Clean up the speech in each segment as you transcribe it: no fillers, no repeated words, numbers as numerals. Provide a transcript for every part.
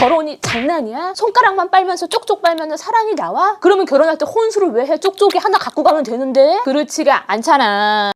결혼이 장난이야? 손가락만 빨면서 쪽쪽 빨면 사랑이 나와? 그러면 결혼할 때 혼수를 왜 해? 쪽쪽이 하나 갖고 가면 되는데? 그렇지가 않잖아.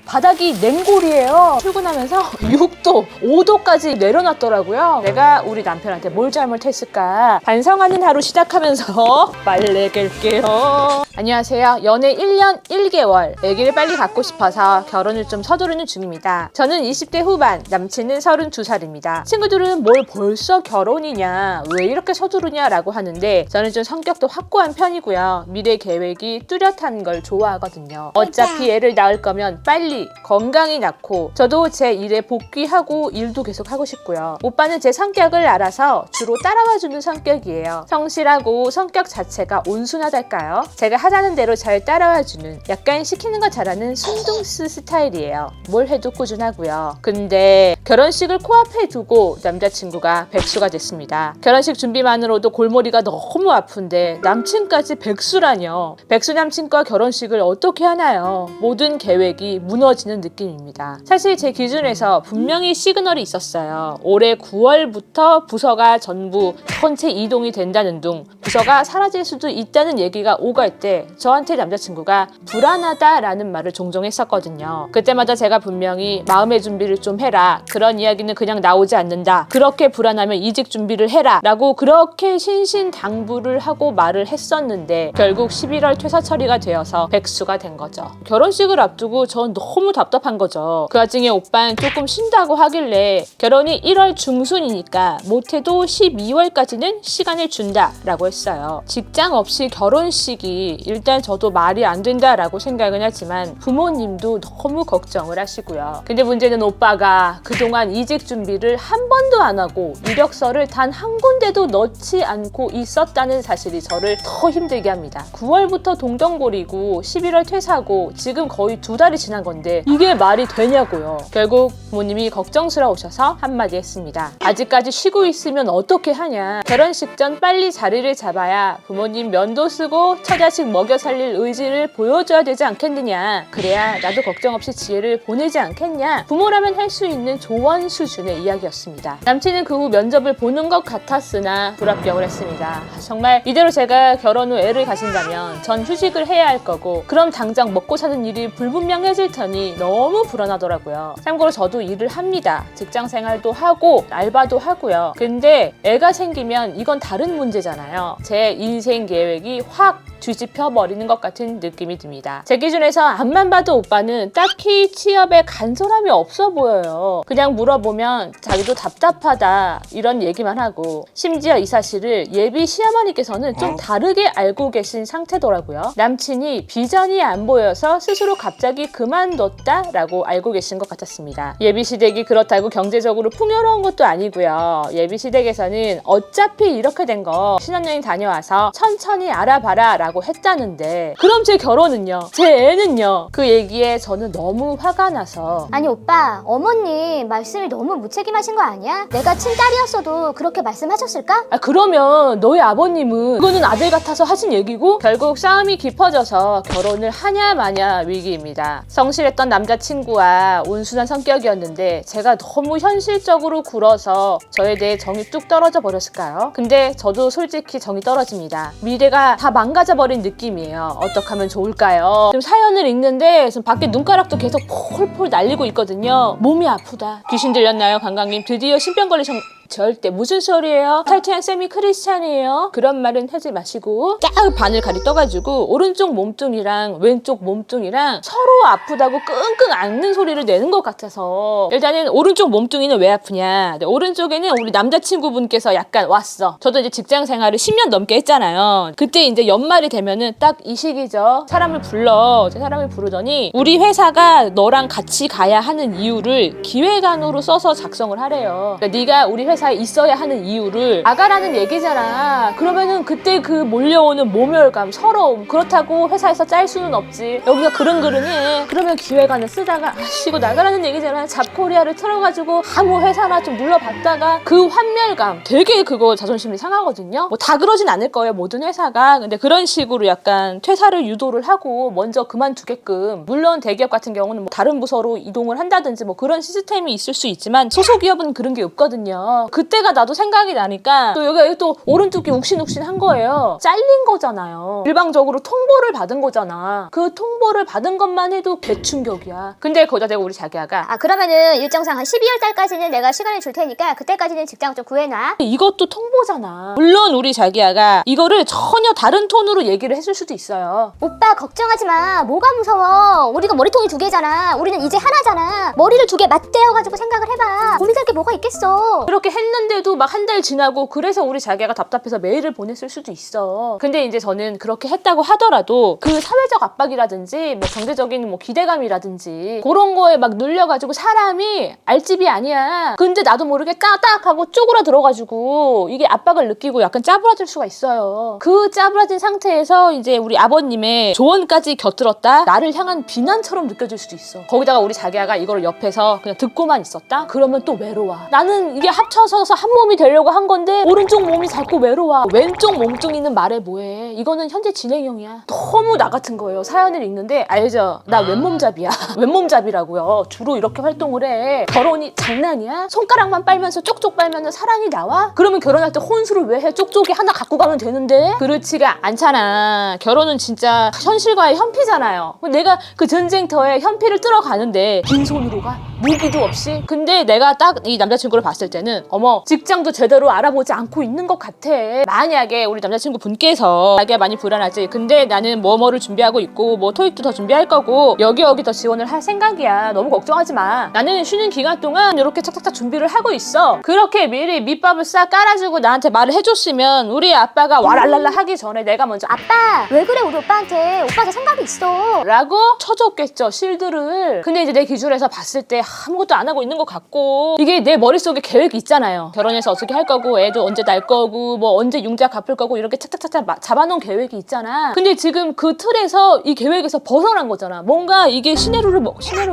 바닥이 냉골이에요. 출근하면서 6도, 5도까지 내려놨더라고요. 내가 우리 남편한테 뭘 잘못했을까? 반성하는 하루 시작하면서 빨래 갤게요. 안녕하세요. 연애 1년 1개월. 아기를 빨리 갖고 싶어서 결혼을 좀 서두르는 중입니다. 저는 20대 후반, 남친은 32살입니다. 친구들은 뭘 벌써 결혼이냐, 왜 이렇게 서두르냐 라고 하는데 저는 좀 성격도 확고한 편이고요. 미래 계획이 뚜렷한 걸 좋아하거든요. 어차피 애를 낳을 거면 빨리 건강히 낳고 저도 제 일에 복귀하고 일도 계속 하고 싶고요. 오빠는 제 성격을 알아서 주로 따라와주는 성격이에요. 성실하고 성격 자체가 온순하달까요? 제가 하자는 대로 잘 따라와주는, 약간 시키는 거 잘하는 순둥스 스타일이에요. 뭘 해도 꾸준하고요. 근데 결혼식을 코앞에 두고 남자친구가 백수가 됐습니다. 결혼식 준비만으로도 골머리가 너무 아픈데 남친까지 백수라뇨. 백수 남친과 결혼식을 어떻게 하나요? 모든 계획이 무너지는 느낌입니다. 사실 제 기준에서 분명히 시그널이 있었어요. 올해 9월부터 부서가 전부 전체 이동이 된다는 둥, 부서가 사라질 수도 있다는 얘기가 오갈 때 저한테 남자친구가 불안하다라는 말을 종종 했었거든요. 그때마다 제가 분명히 마음의 준비를 좀 해라, 그런 이야기는 그냥 나오지 않는다, 그렇게 불안하면 이직 준비를 해라 라고 그렇게 신신당부를 하고 말을 했었는데 결국 11월 퇴사 처리가 되어서 백수가 된 거죠. 결혼식을 앞두고 전 너무 답답한 거죠. 그 와중에 오빠는 조금 쉰다고 하길래 결혼이 1월 중순이니까 못해도 12월까지는 시간을 준다 라고 했어요. 직장 없이 결혼식이 일단 저도 말이 안 된다라고 생각은 하지만 부모님도 너무 걱정을 하시고요. 근데 문제는 오빠가 그동안 이직 준비를 한 번도 안 하고 이력서를 단 한 군데도 넣지 않고 있었다는 사실이 저를 더 힘들게 합니다. 9월부터 동동골이고 11월 퇴사고 지금 거의 2달이 지난 건데 이게 말이 되냐고요. 결국 부모님이 걱정스러우셔서 한마디 했습니다. 아직까지 쉬고 있으면 어떻게 하냐. 결혼식 전 빨리 자리를 잡아야 부모님 면도 쓰고 처자식 먹여 살릴 의지를 보여줘야 되지 않겠느냐. 그래야 나도 걱정 없이 지혜를 보내지 않겠냐. 부모라면 할 수 있는 조언 수준의 이야기였습니다. 남친은 그 후 면접을 보는 것 같았으나 불합격을 했습니다. 정말 이대로 제가 결혼 후 애를 가진다면 전 휴직을 해야 할 거고 그럼 당장 먹고 사는 일이 불분명해질 테니 너무 불안하더라고요. 참고로 저도 일을 합니다. 직장 생활도 하고 알바도 하고요. 근데 애가 생기면 이건 다른 문제잖아요. 제 인생 계획이 확 뒤집혀 버리는 것 같은 느낌이 듭니다. 제 기준에서 앞만 봐도 오빠는 딱히 취업에 간절함이 없어 보여요. 그냥 물어보면 자기도 답답하다 이런 얘기만 하고, 심지어 이 사실을 예비 시어머니께서는 좀 다르게 알고 계신 상태더라고요. 남친이 비전이 안 보여서 스스로 갑자기 그만뒀다라고 알고 계신 것 같았습니다. 예비 시댁이 그렇다고 경제적으로 풍요로운 것도 아니고요. 예비 시댁에서는 어차피 이렇게 된 거 신혼여행 다녀와서 천천히 알아봐라 라고 했다는데 그럼 제 결혼은요? 제 애는요? 그 얘기에 저는 너무 화가 나서, 아니 오빠, 어머님 말씀이 너무 무책임하신 거 아니야? 내가 친딸이었어도 그렇게 말씀하셨을까? 그러면 너희 아버님은 그거는 아들 같아서 하신 얘기고, 결국 싸움이 깊어져서 결혼을 하냐 마냐 위기입니다. 성실했던 남자친구와 온순한 성격이었는데 제가 너무 현실적으로 굴어서 저에 대해 정이 뚝 떨어져 버렸을까요? 근데 저도 솔직히 정이 떨어집니다. 미래가 다 망가져버린 느낌이에요. 어떻게 하면 좋을까요? 지금 사연을 읽는데 지금 밖에 눈가락도 계속 폴폴 날리고 있거든요. 몸이 아프다. 귀신 들렸나요, 관광님? 드디어 신병 걸리셨... 절대 무슨 소리예요? 탈퇴한 쌤이 크리스찬이에요? 그런 말은 하지 마시고 딱 바늘 가리 떠가지고 오른쪽 몸뚱이랑 왼쪽 몸뚱이랑 서로 아프다고 끙끙 앓는 소리를 내는 것 같아서, 일단은 오른쪽 몸뚱이는 왜 아프냐. 오른쪽에는 우리 남자친구분께서 약간 왔어. 저도 이제 직장 생활을 10년 넘게 했잖아요. 그때 이제 연말이 되면은 딱 이 시기죠. 사람을 불러. 사람을 부르더니 우리 회사가 너랑 같이 가야 하는 이유를 기획안으로 써서 작성을 하래요. 그러니까 네가 우리 회사 회사에 있어야 하는 이유를 나가라는 얘기잖아. 그러면은 그때 그 몰려오는 모멸감, 서러움, 그렇다고 회사에서 짤 수는 없지. 여기가 그릉그릉해. 그러면 기획안을 쓰다가 아씨 이거 나가라는 얘기잖아. 잡코리아를 틀어가지고 아무 회사나 좀 눌러봤다가 그 환멸감 되게 그거 자존심이 상하거든요. 뭐 다 그러진 않을 거예요, 모든 회사가. 근데 그런 식으로 약간 퇴사를 유도를 하고 먼저 그만두게끔, 물론 대기업 같은 경우는 뭐 다른 부서로 이동을 한다든지 뭐 그런 시스템이 있을 수 있지만 소속기업은 그런 게 없거든요. 그때가 나도 생각이 나니까 또 여기가 또 오른쪽이 욱신욱신한 거예요. 잘린 거잖아요. 일방적으로 통보를 받은 거잖아. 그 통보를 받은 것만 해도 대충격이야. 근데 거기다 대고 우리 자기야가 그러면은 일정상 한 12월 달까지는 내가 시간을 줄 테니까 그때까지는 직장 좀 구해놔. 이것도 통보잖아. 물론 우리 자기야가 이거를 전혀 다른 톤으로 얘기를 했을 수도 있어요. 오빠 걱정하지 마. 뭐가 무서워. 우리가 머리통이 2개잖아. 우리는 이제 하나잖아. 머리를 2개 맞대어가지고 생각을 해봐. 고민할 게 뭐가 있겠어. 그렇게 했는데도 막 한 달 지나고 그래서 우리 자기가 답답해서 메일을 보냈을 수도 있어. 근데 이제 저는 그렇게 했다고 하더라도 그 사회적 압박이라든지 뭐 경제적인 뭐 기대감이라든지 그런 거에 막 눌려가지고 사람이 알집이 아니야. 근데 나도 모르게 따딱 하고 쪼그라 들어가지고 이게 압박을 느끼고 약간 짜부라질 수가 있어요. 그 짜부라진 상태에서 이제 우리 아버님의 조언까지 곁들었다? 나를 향한 비난처럼 느껴질 수도 있어. 거기다가 우리 자기야가 이거를 옆에서 그냥 듣고만 있었다? 그러면 또 외로워. 나는 이게 합쳐서 한 몸이 되려고 한 건데 오른쪽 몸이 자꾸 외로워. 왼쪽 몸뚱이는 말해 뭐해. 이거는 현재 진행형이야. 너무 나 같은 거예요. 사연을 읽는데 알죠? 나 왼몸잡이야. 왼몸잡이라고요. 주로 이렇게 활동을 해. 결혼이 장난이야? 손가락만 빨면서 쪽쪽 빨면 사랑이 나와? 그러면 결혼할 때 혼수를 왜 해? 쪽쪽이 하나 갖고 가면 되는데? 그렇지가 않잖아. 결혼은 진짜 현실과의 현피잖아요. 내가 그 전쟁터에 현피를 뚫어 가는데 빈손으로 가? 무기도 없이? 근데 내가 딱 이 남자친구를 봤을 때는 어머 직장도 제대로 알아보지 않고 있는 것 같아. 만약에 우리 남자친구 분께서 자기가 많이 불안하지. 근데 나는 뭐를 준비하고 있고 뭐 토익도 더 준비할 거고 여기 더 지원을 할 생각이야. 너무 걱정하지 마. 나는 쉬는 기간 동안 이렇게 착착착 준비를 하고 있어. 그렇게 미리 밑밥을 싹 깔아주고 나한테 말을 해줬으면 우리 아빠가 와랄랄라 하기 전에 내가 먼저 아빠 왜 그래 우리 오빠한테. 오빠한테 생각이 있어. 라고 쳐줬겠죠, 실드를. 근데 이제 내 기준에서 봤을 때 아무것도 안 하고 있는 것 같고 이게 내 머릿속에 계획이 있잖아요. 결혼해서 어떻게 할 거고 애도 언제 낳을 거고 뭐 언제 융자 갚을 거고 이렇게 착착착착 잡아놓은 계획이 있잖아. 근데 지금 그 틀에서 이 계획에서 벗어난 거잖아. 뭔가 이게 시내로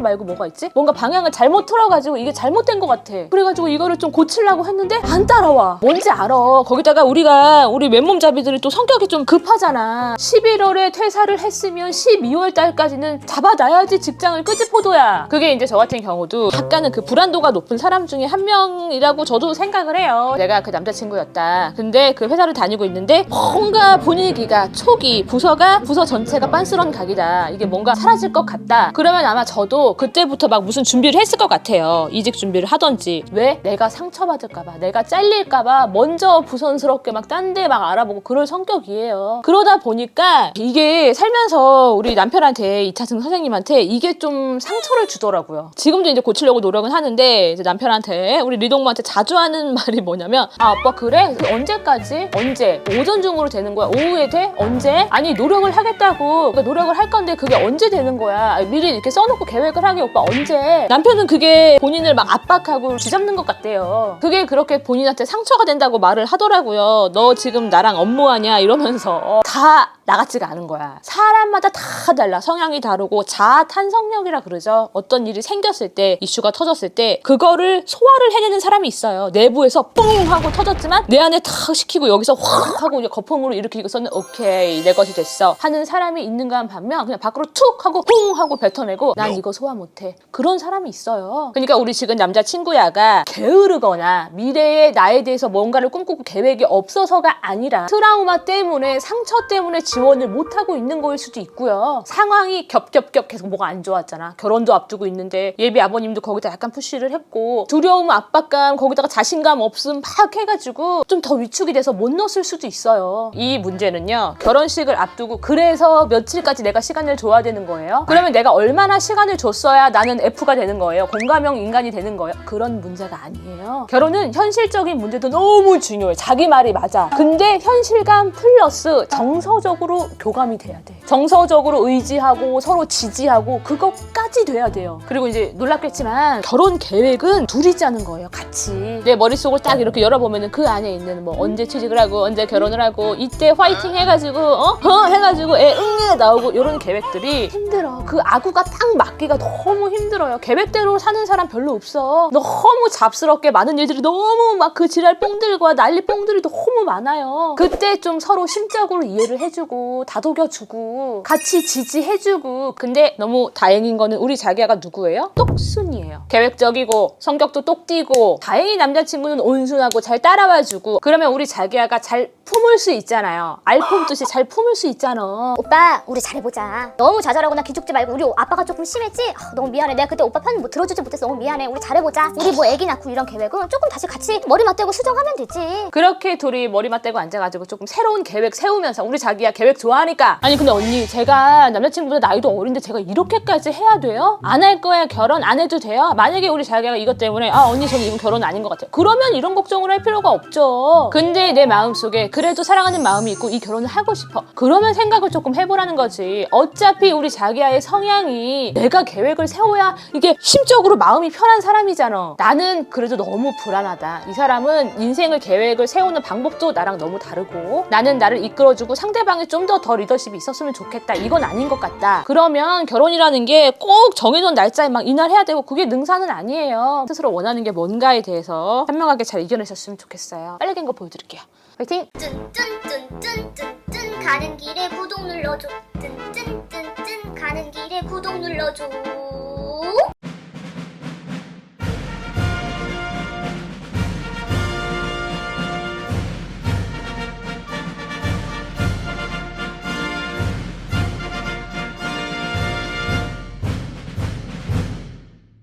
말고 뭐가 있지? 뭔가 방향을 잘못 틀어가지고 이게 잘못된 것 같아. 그래가지고 이거를 좀 고치려고 했는데 안 따라와. 뭔지 알아. 거기다가 우리 맨몸잡이들이 또 성격이 좀 급하잖아. 11월에 퇴사를 했으면 12월 달까지는 잡아놔야지 직장을 끄집어둬야. 그게 이제 저 같은 경우도 약간은 그 불안도가 높은 사람 중에 한 명이라고 저도 생각을 해요. 내가 그 남자친구였다. 근데 그 회사를 다니고 있는데 뭔가 분위기가 초기 부서 전체가 빤스런 각이다. 이게 뭔가 사라질 것 같다. 그러면 아마 저도 그때부터 막 무슨 준비를 했을 것 같아요. 이직 준비를 하던지. 왜? 내가 상처받을까봐, 내가 잘릴까봐 먼저 부선스럽게 막 딴 데 막 알아보고 그럴 성격이에요. 그러다 보니까 이게 살면서 우리 남편한테 2차승 선생님한테 이게 좀 상처를 주더라고요. 지금도 이제 고치려고 노력은 하는데 이제 남편한테 우리 리동무한테 자주 하는 말이 뭐냐면 오빠 그래? 언제까지? 언제? 오전 중으로 되는 거야? 오후에 돼? 언제? 아니 노력을 하겠다고. 그러니까 노력을 할 건데 그게 언제 되는 거야? 미리 이렇게 써놓고 계획을 하게 오빠 언제? 남편은 그게 본인을 막 압박하고 쥐잡는 것 같대요. 그게 그렇게 본인한테 상처가 된다고 말을 하더라고요. 너 지금 나랑 업무하냐? 이러면서 다 나 같지가 않은 거야. 사람마다 다 달라. 성향이 다르고 자아 탄성력이라 그러죠. 어떤 일이 생겼을 때, 이슈가 터졌을 때 그거를 소화를 해내는 사람이 있어요. 내부에서 뿡 하고 터졌지만 내 안에 탁 시키고 여기서 확 하고 이제 거품으로 일으키고서는 오케이 내 것이 됐어 하는 사람이 있는가 반면 그냥 밖으로 툭 하고 뿡 하고 뱉어내고 난 이거 소화 못해. 그런 사람이 있어요. 그러니까 우리 지금 남자친구야가 게으르거나 미래의 나에 대해서 뭔가를 꿈꾸고 계획이 없어서가 아니라 트라우마 때문에 상처 때문에 지원을 못하고 있는 거일 수도 있고요. 상황이 겹겹겹 계속 뭐가 안 좋았잖아. 결혼도 앞두고 있는데 예비 아버님도 거기다 약간 푸시를 했고 두려움, 압박감, 거기다가 자신감 없음 막 해가지고 좀 더 위축이 돼서 못 넣었을 수도 있어요. 이 문제는요. 결혼식을 앞두고 그래서 며칠까지 내가 시간을 줘야 되는 거예요? 그러면 내가 얼마나 시간을 줬어야 나는 F가 되는 거예요? 공감형 인간이 되는 거예요? 그런 문제가 아니에요. 결혼은 현실적인 문제도 너무 중요해. 자기 말이 맞아. 근데 현실감 플러스 정서적으로 교감이 돼야 돼. 정서적으로 의지하고 서로 지지하고 그것까지 돼야 돼요. 그리고 이제 놀랍게도 생각했지만 결혼 계획은 둘이 짜는 거예요. 같이. 내 머릿속을 딱 이렇게 열어보면은 그 안에 있는 뭐 언제 취직을 하고 언제 결혼을 하고 이때 화이팅 해가지고 해가지고 애 응애 나오고 이런 계획들이 힘들어. 그 아구가 딱 맞기가 너무 힘들어요. 계획대로 사는 사람 별로 없어. 너무 잡스럽게 많은 일들이 너무 막 그 지랄 뽕들과 난리 뽕들이 너무 많아요. 그때 좀 서로 심적으로 이해를 해주고 다독여주고 같이 지지해주고. 근데 너무 다행인 거는 우리 자기야가 누구예요? 똑순이에요. 계획적이고 성격도 똑띠고 다행히 남자친구는 온순하고 잘 따라와주고. 그러면 우리 자기야가 잘 품을 수 있잖아요. 알 품듯이 잘 품을 수 있잖아. 오빠 우리 잘해보자. 너무 자잘하고 나 기죽지 말고. 우리 아빠가 조금 심했지? 너무 미안해. 내가 그때 오빠 편 뭐 들어주지 못해서 너무 미안해. 우리 잘해보자. 우리 뭐 애기 낳고 이런 계획은 조금 다시 같이 머리 맞대고 수정하면 되지. 그렇게 둘이 머리 맞대고 앉아가지고 조금 새로운 계획 세우면서. 우리 자기야 계획 좋아하니까. 아니 근데 언니 제가 남자친구보다 나이도 어린데 제가 이렇게까지 해야 돼요? 안 할 거야? 결혼 안 해도 돼요? 만약에 우리 자기가 이것 때문에 언니 저는 이건 결혼 아닌 것 같아요. 그러면 이런 걱정을 할 필요가 없죠. 근데 내 마음속에 그래도 사랑하는 마음이 있고 이 결혼을 하고 싶어. 그러면 생각을 조금 해보라는 거지. 어차피 우리 자기야의 성향이 내가 계획을 세워야 이게 심적으로 마음이 편한 사람이잖아. 나는 그래도 너무 불안하다. 이 사람은 인생을 계획을 세우는 방법도 나랑 너무 다르고 나는 나를 이끌어주고 상대방이 좀 더 리더십이 있었으면 좋겠다. 이건 아닌 것 같다. 그러면 결혼이라는 게 꼭 정해놓은 날짜에 막 이날 해야 되고 그게 능사는 아니에요. 스스로 원하는 게 뭔가에 대해서 현명하게 잘 이겨내셨으면 좋겠어요. 빨리 된 거 보여드릴게요. 화이팅! 쭌쭌쭌쭌쭌 가는 길에 구독 눌러줘. 쭌쭌쭌쭌 가는 길에 구독 눌러줘.